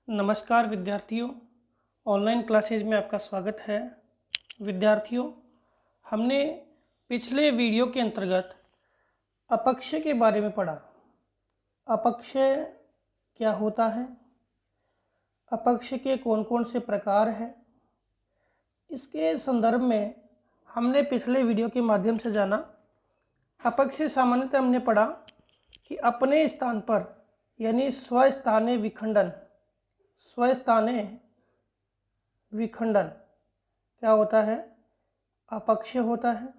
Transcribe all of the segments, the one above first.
नमस्कार विद्यार्थियों, online classes में आपका स्वागत है। विद्यार्थियों, हमने पिछले वीडियो के अंतर्गत अपक्षय के बारे में पढ़ा। अपक्षय क्या होता है, अपक्षय के कौन कौन से प्रकार हैं, इसके संदर्भ में हमने पिछले वीडियो के माध्यम से जाना। अपक्षय सामान्यतः हमने पढ़ा कि अपने स्थान पर यानी स्वस्थानीय विखंडन, स्वस्थानीय विखंडन क्या होता है, अपक्षय होता है।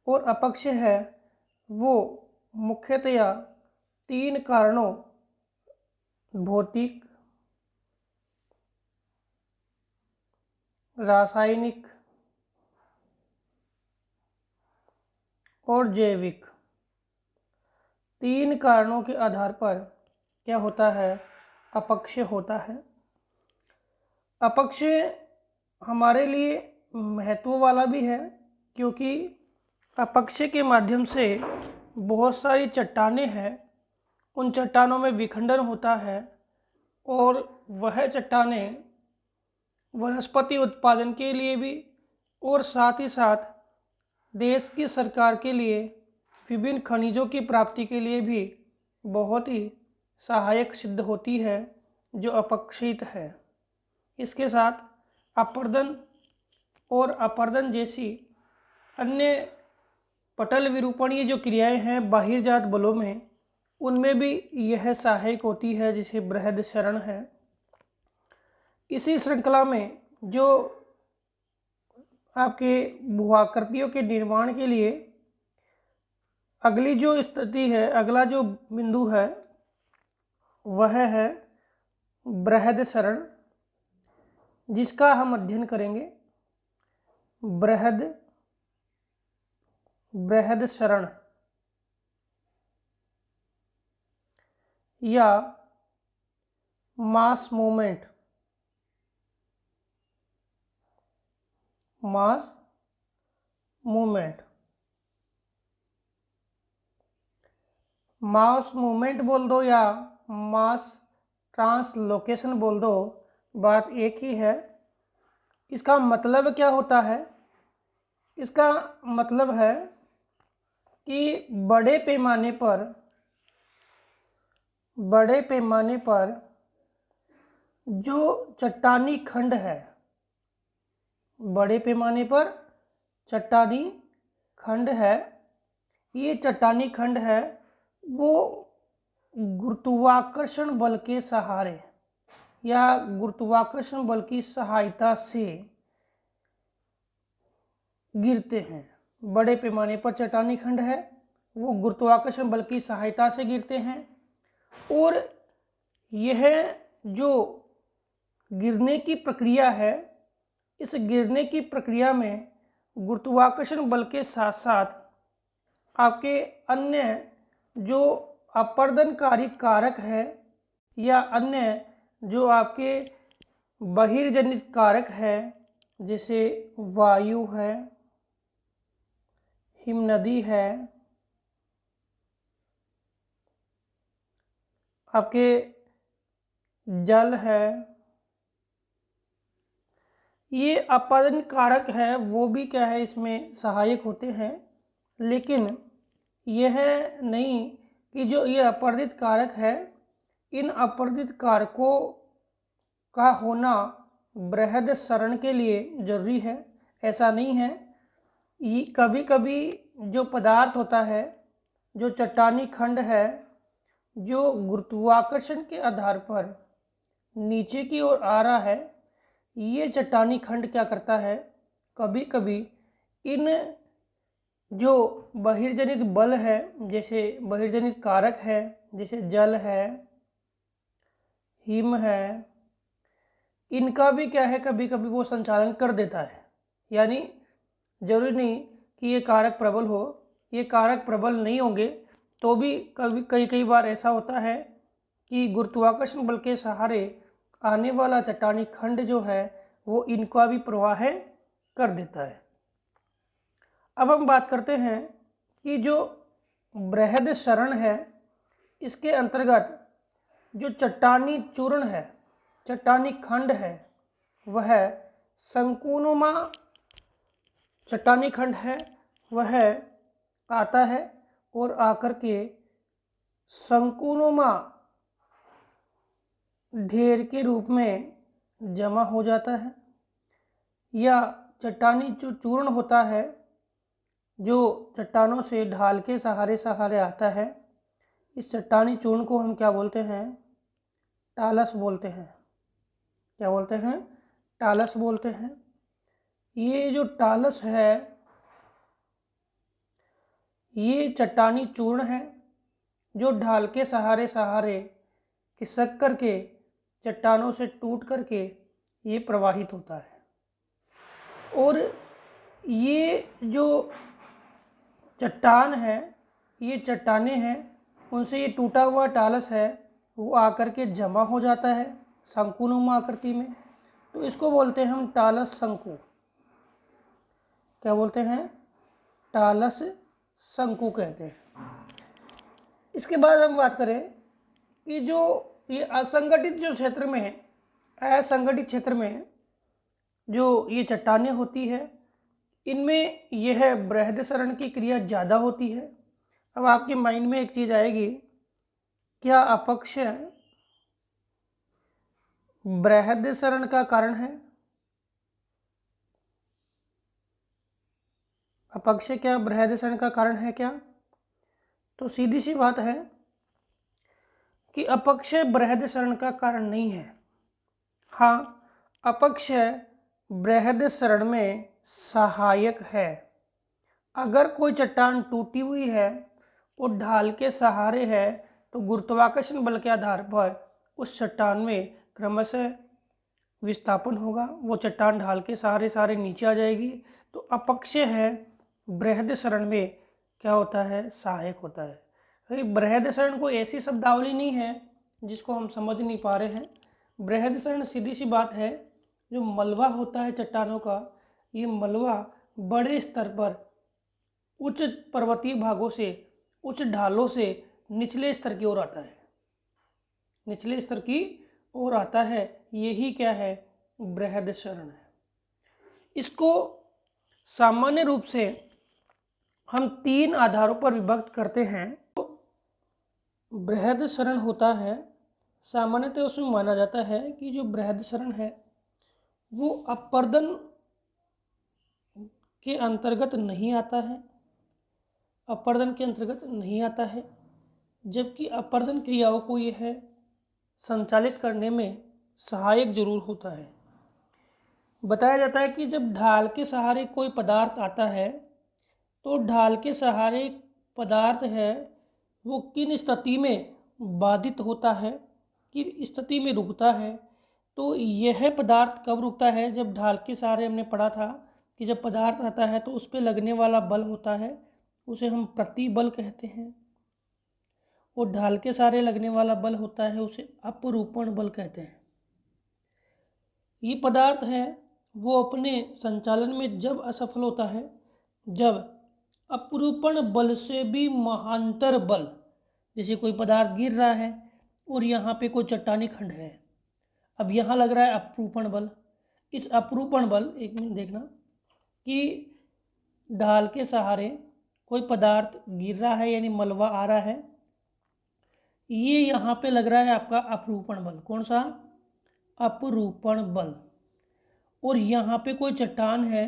और अपक्षय है वो मुख्यतया तीन कारणों, भौतिक, रासायनिक और जैविक, तीन कारणों के आधार पर क्या होता है, अपक्षय होता है। अपक्षय हमारे लिए महत्व वाला भी है क्योंकि अपक्षय के माध्यम से बहुत सारी चट्टानें हैं, उन चट्टानों में विखंडन होता है और वह चट्टानें वनस्पति उत्पादन के लिए भी और साथ ही साथ देश की सरकार के लिए विभिन्न खनिजों की प्राप्ति के लिए भी बहुत ही सहायक सिद्ध होती है जो अपक्षयित है। इसके साथ अपर्दन और अपर्दन जैसी अन्य पटल विरूपणीय जो क्रियाएं हैं बाहिरजात बलों में, उनमें भी यह सहायक होती है, जैसे बृहदशरण है। इसी श्रृंखला में जो आपके भूआकृतियों के निर्माण के लिए अगली जो स्थिति है, अगला जो बिंदु है वह है बृहदशरण, जिसका हम अध्ययन करेंगे। बृहदशरण या mass movement, mass movement, mass movement बोल दो या मास ट्रांसलोकेशन बोल दो, बात एक ही है। इसका मतलब क्या होता है? इसका मतलब है कि बड़े पैमाने पर जो चट्टानी खंड है, बड़े पैमाने पर चट्टानी खंड है, ये चट्टानी खंड है वो गुरुत्वाकर्षण बल के सहारे या गुरुत्वाकर्षण बल की सहायता से गिरते हैं। बड़े पैमाने पर चट्टानी खंड है वो गुरुत्वाकर्षण बल की सहायता से गिरते हैं और यह जो गिरने की प्रक्रिया है, इस गिरने की प्रक्रिया में गुरुत्वाकर्षण बल के साथ साथ आपके अन्य जो अपर्दनकारी कारक है या अन्य जो आपके बहिर्जनित कारक है, जैसे वायु है, हिमनदी है, आपके जल है, ये अपर्दन कारक है वो भी क्या है, इसमें सहायक होते हैं। लेकिन यह नहीं कि जो ये अपर्दित कारक है, इन अपर्दित कारकों का होना बृहदशरण के लिए जरूरी है, ऐसा नहीं है। ये कभी कभी जो पदार्थ होता है, जो चट्टानी खंड है, जो गुरुत्वाकर्षण के आधार पर नीचे की ओर आ रहा है, ये चट्टानी खंड क्या करता है, कभी कभी इन जो बहिर्जनित बल है, जैसे बहिर्जनित कारक है, जैसे जल है, हिम है, इनका भी क्या है, कभी कभी वो संचालन कर देता है। यानी जरूरी नहीं कि ये कारक प्रबल हो, ये कारक प्रबल नहीं होंगे तो भी कभी कई बार ऐसा होता है कि गुरुत्वाकर्षण बल के सहारे आने वाला चट्टानी खंड जो है वो इनका भी प्रवाह कर देता है। अब हम बात करते हैं कि जो बृहदशरण है, इसके अंतर्गत जो चट्टानी चूर्ण है, चट्टानी खंड है, वह शंकुनुमा चट्टानी खंड है, वह आता है और आकर के शंकुनुमा ढेर के रूप में जमा हो जाता है। या चट्टानी जो चूर्ण होता है, जो चट्टानों से ढाल के सहारे सहारे आता है, इस चट्टानी चूर्ण को हम क्या बोलते हैं? टालस बोलते हैं। क्या बोलते हैं? टालस बोलते हैं। ये जो टालस है, ये चट्टानी चूर्ण है जो ढाल के सहारे सहारे खिसक करके चट्टानों से टूट करके ये प्रवाहित होता है। और ये जो चट्टान है, ये चट्टाने हैं, उनसे ये टूटा हुआ टालस है वो आकर के जमा हो जाता है शंकुनुमा आकृति में। तो इसको बोलते हैं हम टालस शंकु। क्या बोलते हैं? टालस शंकु कहते हैं। इसके बाद हम बात करें कि जो ये असंगठित जो क्षेत्र में है, असंगठित क्षेत्र में जो ये चट्टानें होती है, इनमें यह बृहदशरण की क्रिया ज़्यादा होती है। अब आपके माइंड में एक चीज़ आएगी, क्या अपक्ष बृहदशरण का कारण है? अपक्ष क्या बृहदशरण का कारण है क्या? तो सीधी सी बात है कि अपक्ष बृहदशरण का कारण नहीं है। हाँ, अपक्ष बृहदशरण में सहायक है। अगर कोई चट्टान टूटी हुई है और ढाल के सहारे है, तो गुरुत्वाकर्षण बल के आधार पर उस चट्टान में क्रमशः विस्थापन होगा, वो चट्टान ढाल के सहारे सहारे नीचे आ जाएगी। तो अपक्ष है बृहदशरण में क्या होता है? सहायक होता है। बृहदशरण कोई ऐसी शब्दावली नहीं है जिसको हम समझ नहीं पा रहे हैं। बृहदशरण सीधी सी बात है, जो मलबा होता है चट्टानों का, ये मलबा बड़े स्तर पर उच्च पर्वतीय भागों से, उच्च ढालों से निचले स्तर की ओर आता है, निचले स्तर की ओर आता है। यही क्या है? बृहदशरण है। इसको सामान्य रूप से हम 3 आधारों पर विभक्त करते हैं। तो बृहदशरण होता है, सामान्यतः उसमें माना जाता है कि जो बृहदशरण है वो अपर्दन के अंतर्गत नहीं आता है, अपर्दन के अंतर्गत नहीं आता है, जबकि अपर्दन क्रियाओं को यह संचालित करने में सहायक जरूर होता है। बताया जाता है कि जब ढाल के सहारे कोई पदार्थ आता है, तो ढाल के सहारे पदार्थ है वो किन स्थिति में बाधित होता है, किन स्थिति में रुकता है। तो यह पदार्थ कब रुकता है? जब ढाल के सहारे हमने पढ़ा था कि जब पदार्थ आता है तो उस पर लगने वाला बल होता है, उसे हम प्रतिबल कहते हैं। और ढाल के सहारे लगने वाला बल होता है, उसे अपरूपण बल कहते हैं। ये पदार्थ है वो अपने संचालन में जब असफल होता है, जब अपरूपण बल से भी महांतर बल, जैसे कोई पदार्थ गिर रहा है और यहाँ पे कोई चट्टानी खंड है, अब यहाँ लग रहा है अपरूपण बल। इस अपरूपण बल, एक मिनट देखना, कि ढाल के सहारे कोई पदार्थ गिर रहा है यानी मलबा आ रहा है, ये यहाँ पे लग रहा है आपका अपरूपण बल। कौन सा? अपरूपण बल। और यहाँ पे कोई चट्टान है,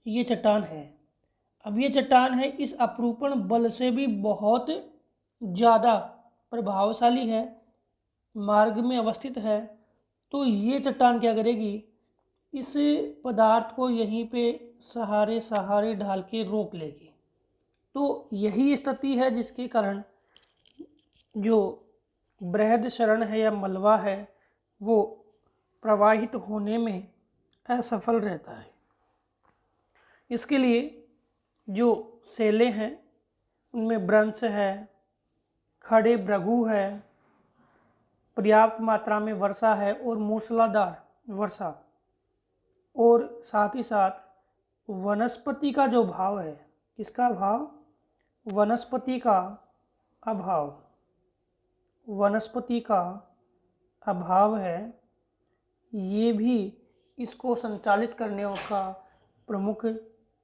ये चट्टान है। अब ये चट्टान है, इस अपरूपण बल से भी बहुत ज़्यादा प्रभावशाली है, मार्ग में अवस्थित है। तो ये चट्टान क्या करेगी? इस पदार्थ को यहीं पे सहारे सहारे ढाल के रोक लेगी। तो यही स्थिति है जिसके कारण जो बृहदशरण है या मलबा है वो प्रवाहित होने में असफल रहता है। इसके लिए जो सेले हैं उनमें ब्रंश है, खड़े भृगु है, पर्याप्त मात्रा में वर्षा है और मूसलाधार वर्षा, और साथ ही साथ वनस्पति का जो भाव है, किसका भाव? वनस्पति का अभाव, वनस्पति का अभाव है, ये भी इसको संचालित करने का प्रमुख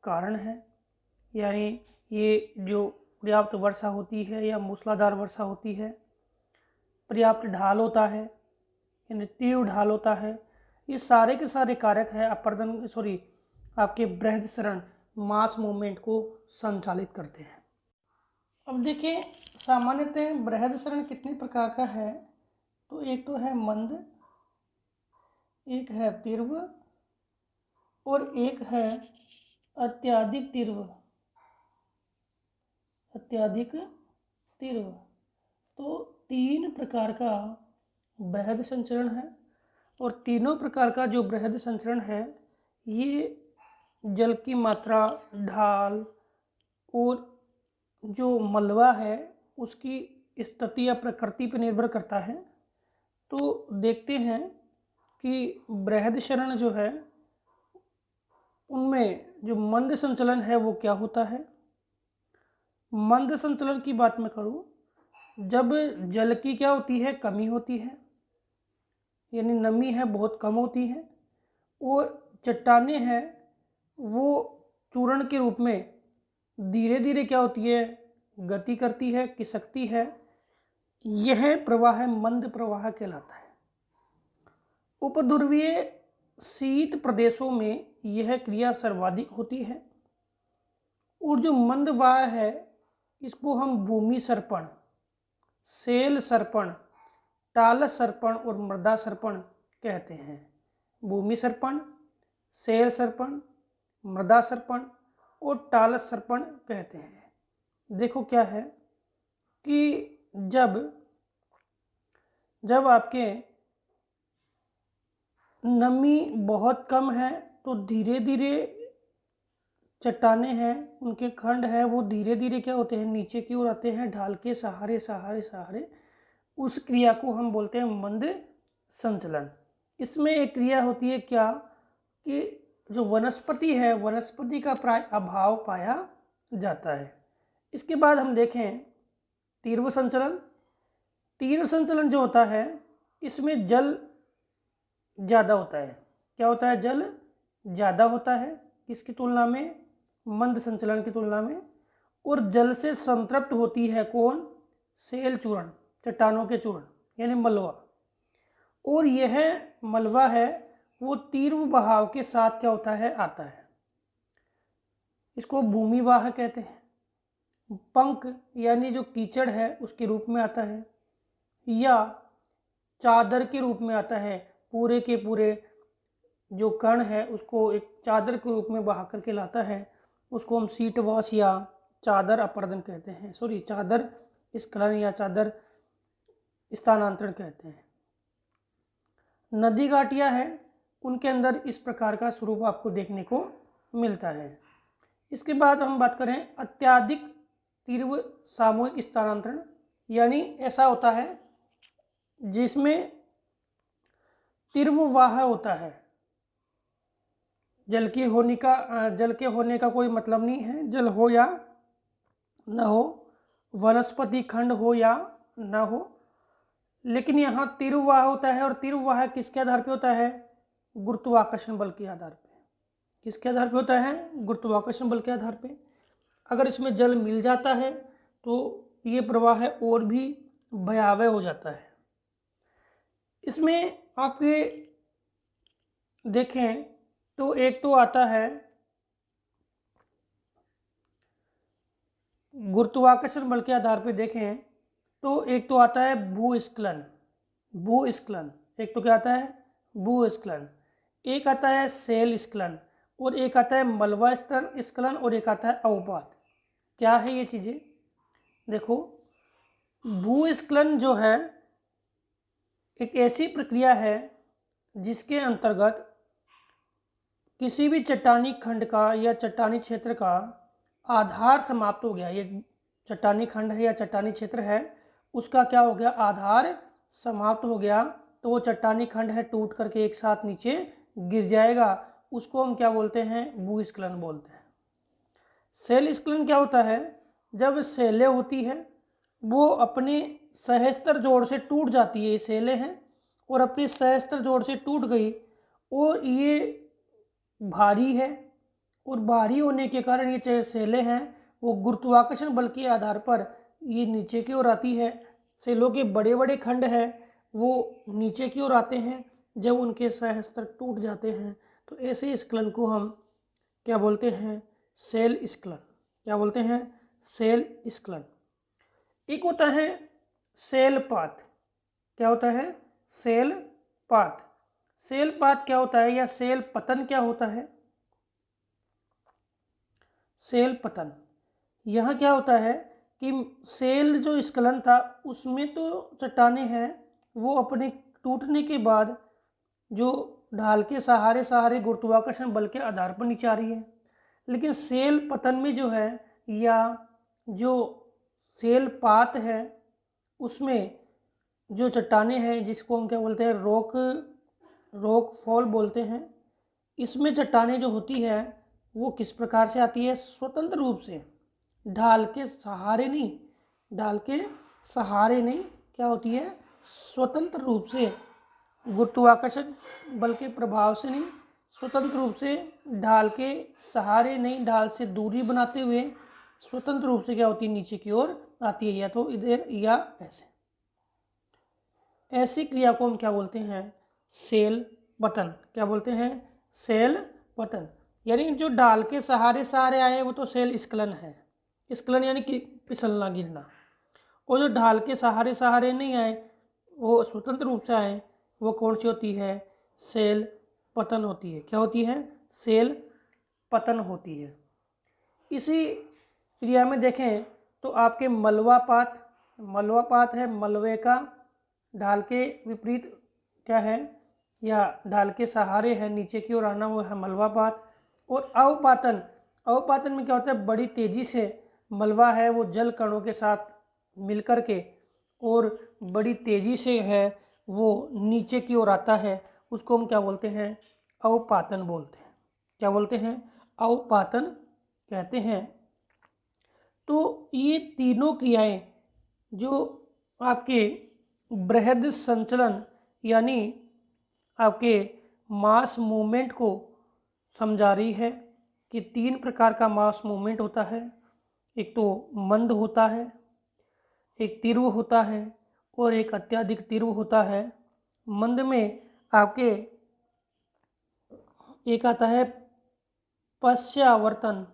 कारण है। यानी ये जो पर्याप्त वर्षा होती है या मूसलाधार वर्षा होती है, पर्याप्त ढाल होता है यानी तीव्र ढाल होता है, ये सारे के सारे कारक है आपके बृहदशरण मास मूवमेंट को संचालित करते हैं। अब देखिए सामान्यतः बृहदशरण कितने प्रकार का है, तो एक तो है मंद, एक है तीव्र और एक है अत्यधिक तीव्र। तो 3 प्रकार का बृहद संचरण है और तीनों प्रकार का जो बृहद संचरण है ये जल की मात्रा, ढाल और जो मलबा है उसकी स्थिति या प्रकृति पर निर्भर करता है। तो देखते हैं कि बृहदशरण जो है उनमें जो मंद संचलन है वो क्या होता है। मंद संचलन की बात मैं करूं, जब जल की क्या होती है, कमी होती है, यानी नमी है बहुत कम होती है और चट्टानें हैं वो चूर्ण के रूप में धीरे धीरे क्या होती है, गति करती है, खिसकती है, यह प्रवाह मंद प्रवाह कहलाता है। उपध्रुवीय शीत प्रदेशों में यह क्रिया सर्वाधिक होती है और जो मंद वाह है इसको हम भूमि सर्पण, सेल सर्पण, टालस सर्पण और मृदा सर्पण कहते हैं। भूमि सर्पण, सेल सर्पण, मृदा सर्पण और टालस सर्पण कहते हैं। देखो क्या है कि जब आपके नमी बहुत कम है तो धीरे धीरे चट्टानें हैं, उनके खंड है वो धीरे धीरे क्या होते हैं, नीचे की ओर आते हैं, ढाल के सहारे सहारे सहारे। उस क्रिया को हम बोलते हैं मंद संचलन। इसमें एक क्रिया होती है क्या कि जो वनस्पति है, वनस्पति का प्राय अभाव पाया जाता है। इसके बाद हम देखें तीव्र संचलन। तीव्र संचलन जो होता है इसमें जल ज़्यादा होता है। क्या होता है, जल ज़्यादा होता है किसकी तुलना में, मंद संचलन की तुलना में, और जल से संतृप्त होती है कौन, सेल चूर्ण, चट्टानों के चूर्ण यानी मलबा। और यह मलबा है वो तीव्र बहाव के साथ क्या होता है, आता है। इसको भूमिवाह कहते हैं। पंख यानी जो कीचड़ है उसके रूप में आता है या चादर के रूप में आता है। पूरे के पूरे जो कण है उसको एक चादर के रूप में बहा करके लाता है, उसको हम सीट वॉश या चादर अपरदन कहते हैं, चादर स्खलन या चादर स्थानांतरण कहते हैं। नदी घाटियाँ है उनके अंदर इस प्रकार का स्वरूप आपको देखने को मिलता है। इसके बाद हम बात करें अत्यधिक तीव्र सामूहिक स्थानांतरण, यानी ऐसा होता है जिसमें तीव्र वाह होता है। जल के होने का कोई मतलब नहीं है, जल हो या न हो, वनस्पति खंड हो या न हो, लेकिन यहाँ तीव्र वाह होता है। और तीव्र वाह किसके आधार पे होता है, गुरुत्वाकर्षण बल के आधार पे। किसके आधार पे होता है, गुरुत्वाकर्षण बल के आधार पे। अगर इसमें जल मिल जाता है तो ये प्रवाह और भी भयावह हो जाता है। इसमें आपके देखें तो एक तो आता है गुरुत्वाकर्षण बल के आधार पे देखें तो एक तो आता है भूस्खलन, एक तो क्या आता है, भूस्खलन। एक आता है सेल स्खलन और एक आता है मलबा स्खलन और एक आता है अवपात। क्या है ये चीज़ें, देखो भूस्खलन जो है एक ऐसी प्रक्रिया है जिसके अंतर्गत किसी भी चट्टानी खंड का या चट्टानी क्षेत्र का आधार समाप्त हो गया। ये चट्टानी खंड है या चट्टानी क्षेत्र है, उसका क्या हो गया, आधार समाप्त हो गया, तो वो चट्टानी खंड है टूट करके एक साथ नीचे गिर जाएगा। उसको हम क्या बोलते हैं, भूस्खलन बोलते हैं। सेल स्खलन क्या होता है, जब सेलें होती है वो अपने सहस्त्र जोड़ से टूट जाती है, ये सेलें हैं, और अपने सहस्त्र जोड़ से टूट गई और ये भारी है, और भारी होने के कारण ये चाहे सेलें हैं वो गुरुत्वाकर्षण बल के आधार पर ये नीचे की ओर आती है। सेलों के बड़े बड़े खंड हैं वो नीचे की ओर आते हैं जब उनके सहस्त्र टूट जाते हैं। तो ऐसे स्खलन को हम क्या बोलते हैं? सेल स्खलन। क्या बोलते हैं? सेल स्खलन। एक होता है सेलपात। क्या होता है? सेलपात। सेलपात क्या होता है या सेल पतन क्या होता है? सेल पतन, यहाँ क्या होता है कि सेल जो स्खलन था उसमें तो चट्टानें हैं वो अपने टूटने के बाद जो ढाल के सहारे सहारे गुरुत्वाकर्षण बल के आधार पर नीचे आ रही है, लेकिन सेल पतन में जो है या जो सेल पात है उसमें जो चट्टानें हैं जिसको हम क्या बोलते हैं? रॉक फॉल बोलते हैं। इसमें चट्टानें जो होती है वो किस प्रकार से आती है? स्वतंत्र रूप से, ढाल के सहारे नहीं, ढाल के सहारे नहीं, क्या होती है? स्वतंत्र रूप से, गुरुत्वाकर्षण बल के प्रभाव से नहीं, स्वतंत्र रूप से, ढाल के सहारे नहीं, ढाल से दूरी बनाते हुए स्वतंत्र रूप से क्या होती है? नीचे की ओर आती है, या तो इधर या ऐसे। ऐसी क्रिया को हम क्या बोलते हैं? सेल पतन। क्या बोलते हैं? सेल पतन। यानी जो ढाल के सहारे सहारे आए वो तो सेल स्खलन है। स्खलन यानी कि फिसलना, गिरना। और जो ढाल के सहारे सहारे नहीं आए, वो स्वतंत्र रूप से आए, वो कौन सी होती है? सेल पतन होती है। क्या होती है? सेल पतन होती है। इसी क्रिया में देखें तो आपके मलवापात, मलवापात है, मलबे का ढाल के विपरीत क्या है या ढाल के सहारे है नीचे की ओर आना, वो है मलवापात। और अवपातन, अवपातन में क्या होता है? बड़ी तेजी से मलबा है वो जल कणों के साथ मिलकर के और बड़ी तेजी से है वो नीचे की ओर आता है, उसको हम क्या बोलते हैं? अवपातन बोलते हैं। क्या बोलते हैं? अवपातन कहते हैं। तो ये तीनों क्रियाएं जो आपके बृहद संचलन यानी आपके मास मूवमेंट को समझा रही है कि 3 प्रकार का मास मूवमेंट होता है। एक तो मंद होता है, एक तीव्र होता है और एक अत्यधिक तीव्र होता है। मंद में आपके एक आता है पश्चावर्तन।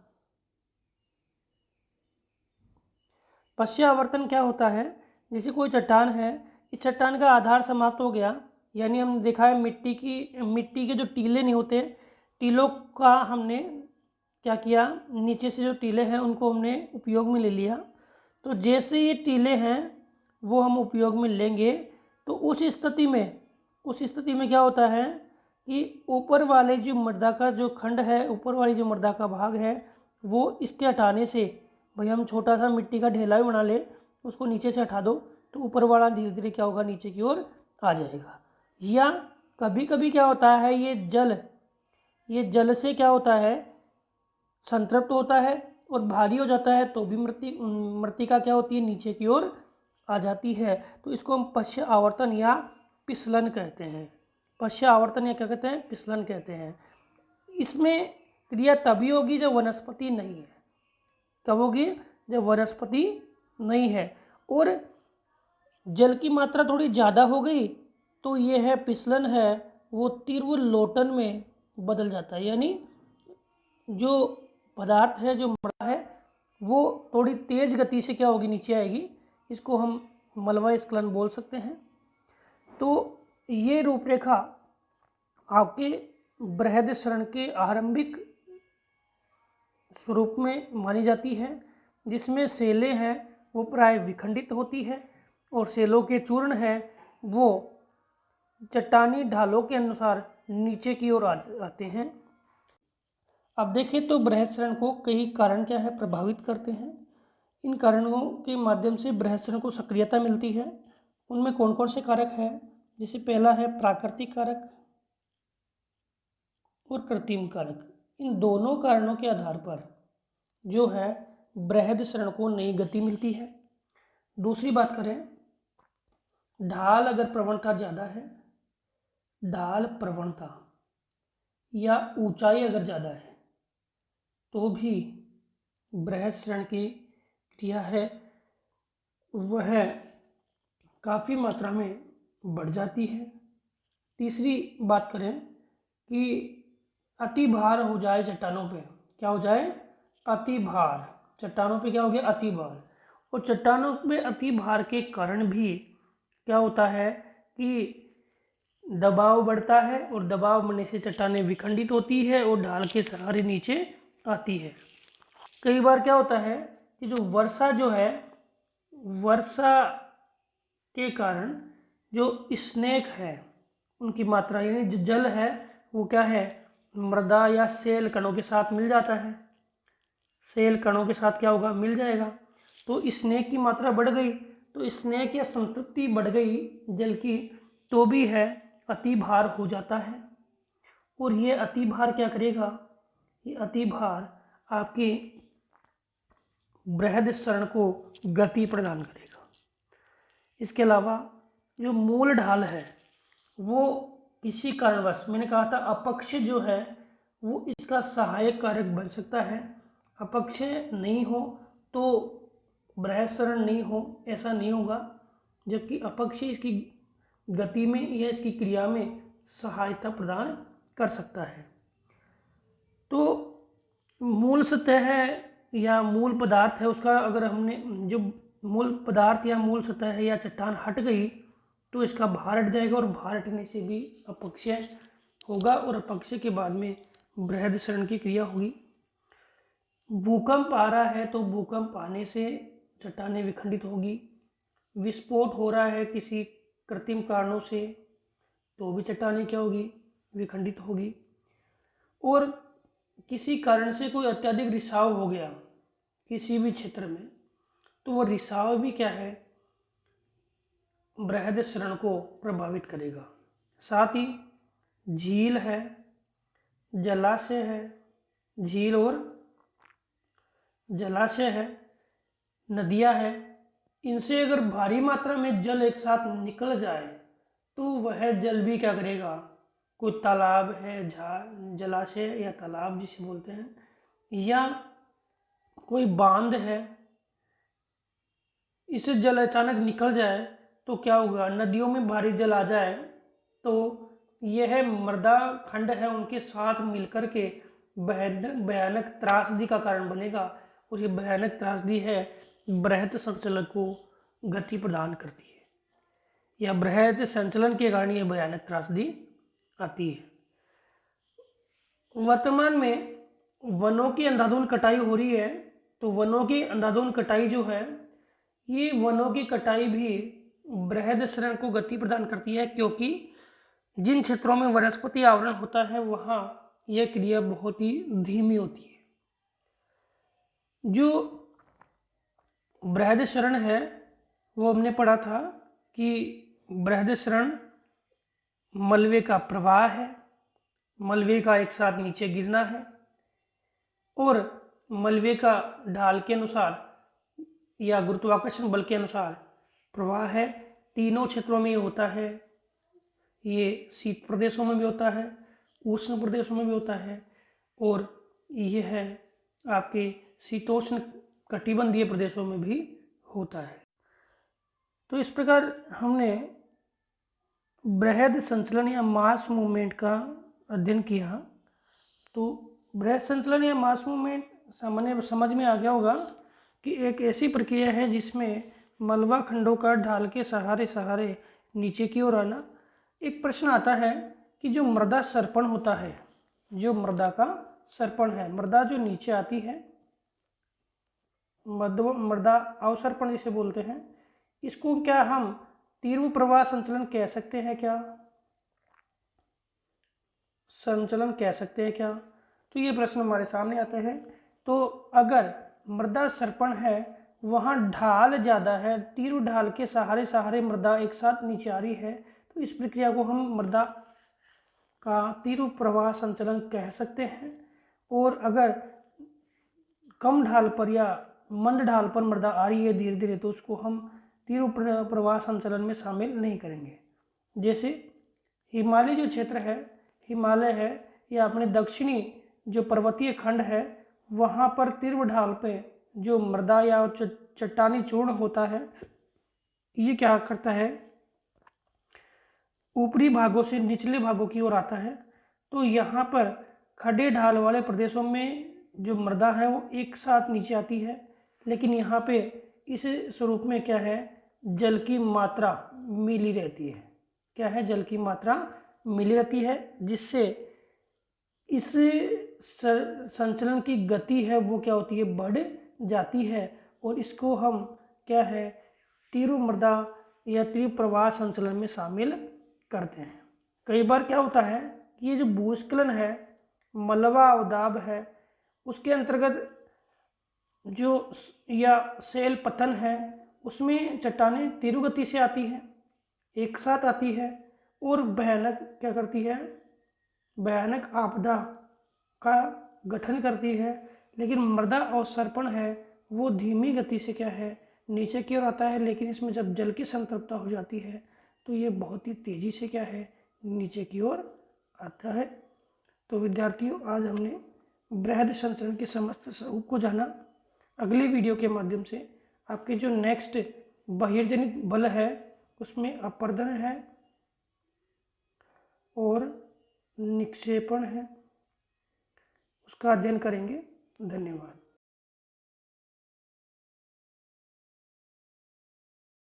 पश्चावर्तन क्या होता है? जैसे कोई चट्टान है, इस चट्टान का आधार समाप्त हो गया, यानी हमने देखा है मिट्टी के जो टीले नहीं होते, टीलों का हमने क्या किया? नीचे से जो टीले हैं उनको हमने उपयोग में ले लिया। तो जैसे ये टीले हैं वो हम उपयोग में लेंगे तो उस स्थिति में क्या होता है कि ऊपर वाले जो मृदा का जो खंड है, ऊपर वाली जो मृदा का भाग है, वो इसके हटाने से, भाई हम छोटा सा मिट्टी का ढेला भी बना ले, उसको नीचे से हटा दो तो ऊपर वाला धीरे धीरे क्या होगा? नीचे की ओर आ जाएगा। या कभी कभी क्या होता है, ये जल से क्या होता है? संतृप्त होता है और भारी हो जाता है तो भी मृत्तिका क्या होती है? नीचे की ओर आ जाती है। तो इसको हम पश्च आवर्तन या फिसलन कहते हैं। पश्च आवर्तन या क्या कहते हैं? फिसलन कहते हैं। इसमें क्रिया तभी होगी जब वनस्पति नहीं है। कब होगी? जब वनस्पति नहीं है और जल की मात्रा थोड़ी ज़्यादा हो गई तो ये है फिसलन है वो तीव्र लोटन में बदल जाता है। यानी जो पदार्थ है, जो मृदा है, वो थोड़ी तेज गति से क्या होगी? नीचे आएगी। इसको हम मलबा स्खलन बोल सकते हैं। तो ये रूपरेखा आपके बृहदशरण के आरंभिक स्वरूप में मानी जाती है, जिसमें सेलें हैं वो प्राय विखंडित होती है और सेलों के चूर्ण हैं वो चट्टानी ढालों के अनुसार नीचे की ओर आते हैं। अब देखें तो बृहस्सरण को कई कारण क्या है? प्रभावित करते हैं। इन कारणों के माध्यम से बृहस्सरण को सक्रियता मिलती है। उनमें कौन कौन से कारक हैं? जैसे पहला है प्राकृतिक कारक और कृत्रिम कारक। इन दोनों कारणों के आधार पर जो है बृहस्सरण को नई गति मिलती है। दूसरी बात करें, ढाल अगर प्रवणता ज़्यादा है, ढाल प्रवणता या ऊंचाई अगर ज़्यादा है तो भी बृहस्सरण की क्रिया है वह काफ़ी मात्रा में बढ़ जाती है। तीसरी बात करें कि अति भार हो जाए चट्टानों पे, क्या हो जाए, अति भार, चट्टानों पे क्या हो गया, अति भार। और चट्टानों पे अति भार के कारण भी क्या होता है कि दबाव बढ़ता है, और दबाव बढ़ने से चट्टानें विखंडित होती है और ढाल के सहारे नीचे आती है। कई बार क्या होता है कि जो वर्षा जो है, वर्षा के कारण जो स्नेक है उनकी मात्रा यानी जो जल है वो क्या है, मृदा या सेल कणों के साथ मिल जाता है, सेल कणों के साथ क्या होगा, मिल जाएगा। तो स्नेक की मात्रा बढ़ गई, तो स्नेक या संतृप्ति बढ़ गई जल की, तो भी है अति भार हो जाता है। और ये अति भार क्या करेगा, ये अति भार आपकी बृहस्सरण को गति प्रदान करेगा। इसके अलावा जो मूल ढाल है वो किसी कारणवश, मैंने कहा था अपक्षय जो है वो इसका सहायक कारक बन सकता है। अपक्षय नहीं हो तो बृहस्सरण नहीं हो, ऐसा नहीं होगा, जबकि अपक्षय इसकी गति में या इसकी क्रिया में सहायता प्रदान कर सकता है। तो मूल सतह है या मूल पदार्थ है उसका, अगर हमने जो मूल पदार्थ या मूल सतह है या चट्टान हट गई तो इसका भार हट जाएगा, और भार हटने से भी अपक्षय होगा, और अपक्षय के बाद में बृहस्सरण की क्रिया होगी। भूकंप आ रहा है तो भूकंप आने से चट्टानें विखंडित होगी। विस्फोट हो रहा है किसी कृत्रिम कारणों से तो भी चट्टानें क्या होगी, विखंडित होगी। और किसी कारण से कोई अत्यधिक रिसाव हो गया किसी भी क्षेत्र में, तो वो रिसाव भी क्या है, बृहस्सरण को प्रभावित करेगा। साथ ही झील है, जलाशय है, झील और जलाशय है, नदियां है, इनसे अगर भारी मात्रा में जल एक साथ निकल जाए तो वह जल भी क्या करेगा, कोई तालाब है, जलाशय या तालाब जिसे बोलते हैं, या कोई बांध है, इससे जल अचानक निकल जाए तो क्या होगा, नदियों में भारी जल आ जाए तो यह मृदा खंड है उनके साथ मिलकर के भयानक त्रासदी का कारण बनेगा, और ये भयानक त्रासदी है बृहत संचलन को गति प्रदान करती है, या बृहत संचलन के कारण ये भयानक त्रासदी आती है। वर्तमान में वनों की अंधाधुंध कटाई हो रही है, तो वनों की अंधाधुंध कटाई जो है, ये वनों की कटाई भी बृहस्सरण को गति प्रदान करती है, क्योंकि जिन क्षेत्रों में वनस्पति आवरण होता है वहाँ यह क्रिया बहुत ही धीमी होती है। जो बृहस्सरण है वो हमने पढ़ा था कि बृहस्सरण मलबे का प्रवाह है, मलबे का एक साथ नीचे गिरना है, और मलबे का ढाल के अनुसार या गुरुत्वाकर्षण बल के अनुसार प्रवाह है। तीनों क्षेत्रों में ये होता है, ये शीत प्रदेशों में भी होता है, उष्ण प्रदेशों में भी होता है, और यह है आपके शीतोष्ण कटिबंधीय प्रदेशों में भी होता है। तो इस प्रकार हमने बृहद संचलन या मास मूवमेंट का अध्ययन किया। तो बृहद संचलन या मास मूवमेंट सामान्य समझ में आ गया होगा कि एक ऐसी प्रक्रिया है जिसमें मलबा खंडों का ढाल के सहारे नीचे की ओर आना। एक प्रश्न आता है कि जो मृदा सर्पण होता है, जो मृदा का सर्पण है, मृदा जो नीचे आती है, मृदा अवसर्पण जिसे बोलते हैं, इसको क्या हम तीव्र प्रवाह संचलन कह सकते हैं क्या, संचलन कह सकते हैं क्या? तो ये प्रश्न हमारे सामने आते हैं। तो अगर मृदा सर्पण है, वहाँ ढाल ज़्यादा है, तीव्र ढाल के सहारे मृदा एक साथ नीचे आ रही है, तो इस प्रक्रिया को हम मृदा का तीव्र प्रवाह संचलन कह सकते हैं। और अगर कम ढाल पर या मंद ढाल पर मृदा आ रही है धीरे धीरे, तो उसको हम तीव्र प्रवाह संचलन में शामिल नहीं करेंगे। जैसे हिमालय जो क्षेत्र है, हिमालय है, या अपने दक्षिणी जो पर्वतीय खंड है, वहाँ पर तीव्र ढाल पे जो मृदा या चट्टानी चूर्ण होता है, ये क्या करता है, ऊपरी भागों से निचले भागों की ओर आता है। तो यहाँ पर खड़े ढाल वाले प्रदेशों में जो मृदा है वो एक साथ नीचे आती है, लेकिन यहाँ पे इस स्वरूप में क्या है, जल की मात्रा मिली रहती है। क्या है, जल की मात्रा मिली रहती है, जिससे इस संचलन की गति है वो क्या होती है, बढ़ जाती है। और इसको हम क्या है, तीव्र मृदा या तीव्र प्रवाह संचलन में शामिल करते हैं। कई बार क्या होता है कि ये जो भूस्खलन है, मलबा अवदाब है, उसके अंतर्गत जो या सेल पतन है, उसमें चट्टानें तीव्र गति से आती हैं, एक साथ आती है और भयानक क्या करती है, भयानक आपदा का गठन करती है। लेकिन मृदा अवसर्पण है वो धीमी गति से क्या है, नीचे की ओर आता है, लेकिन इसमें जब जल की संतृप्तता हो जाती है तो ये बहुत ही तेज़ी से क्या है, नीचे की ओर आता है। तो विद्यार्थियों, आज हमने बृहद संचलन के समस्त स्वरूप को जाना। अगले वीडियो के माध्यम से आपके जो नेक्स्ट बहिर्जनित बल है उसमें अपर्दन है और निक्षेपण है, उसका अध्ययन करेंगे। धन्यवाद।